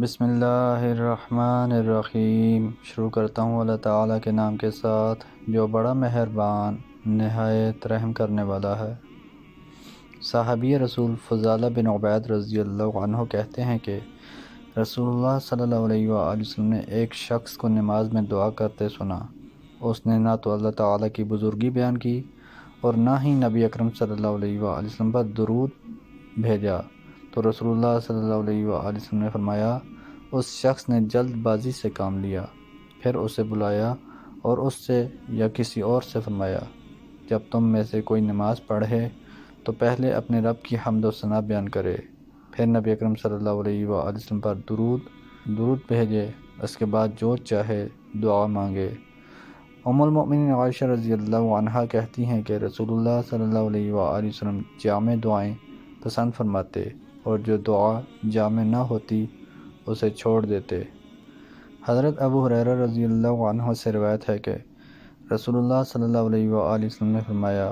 بسم اللہ الرحمن الرحیم۔ شروع کرتا ہوں اللہ تعالیٰ کے نام کے ساتھ جو بڑا مہربان نہایت رحم کرنے والا ہے۔ صحابی رسول فضالہ بن عبید رضی اللہ عنہ کہتے ہیں کہ رسول اللہ صلی اللہ علیہ وآلہ وسلم نے ایک شخص کو نماز میں دعا کرتے سنا۔ اس نے نہ تو اللہ تعالیٰ کی بزرگی بیان کی اور نہ ہی نبی اکرم صلی اللہ علیہ وآلہ وسلم پر درود بھیجا، تو رسول اللہ صلی اللہ علیہ وآلہ وسلم نے فرمایا، اس شخص نے جلد بازی سے کام لیا۔ پھر اسے بلایا اور اس سے یا کسی اور سے فرمایا، جب تم میں سے کوئی نماز پڑھے تو پہلے اپنے رب کی حمد و ثنا بیان کرے، پھر نبی اکرم صلی اللہ علیہ وآلہ وسلم پر درود بھیجے، اس کے بعد جو چاہے دعا مانگے۔ ام المؤمنین عائشہ رضی اللہ عنہا کہتی ہیں کہ رسول اللہ صلی اللہ علیہ وآلہ وسلم جامع دعائیں پسند فرماتے اور جو دعا جامع نہ ہوتی اسے چھوڑ دیتے۔ حضرت ابو ہریرہ رضی اللہ عنہ سے روایت ہے کہ رسول اللہ صلی اللہ علیہ وآلہ وسلم نے فرمایا،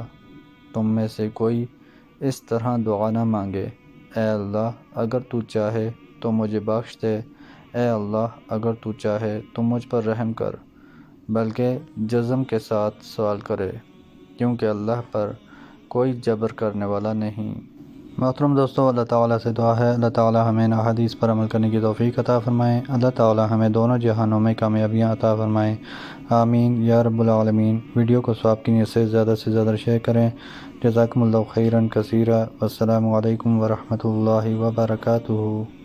تم میں سے کوئی اس طرح دعا نہ مانگے، اے اللہ اگر تو چاہے تو مجھے بخش دے، اے اللہ اگر تو چاہے تو مجھ پر رحم کر، بلکہ جزم کے ساتھ سوال کرے، کیونکہ اللہ پر کوئی جبر کرنے والا نہیں۔ محترم دوستو، اللہ تعالیٰ سے دعا ہے اللہ تعالیٰ ہمیں ان احادیث پر عمل کرنے کی توفیق عطا فرمائیں، اللہ تعالیٰ ہمیں دونوں جہانوں میں کامیابیاں عطا فرمائیں، آمین یا رب العالمین۔ ویڈیو کو ثواب کی نیت سے زیادہ شیئر کریں۔ جزاکم اللہ خیرا کثیرا، والسلام علیکم ورحمۃ اللہ وبرکاتہ۔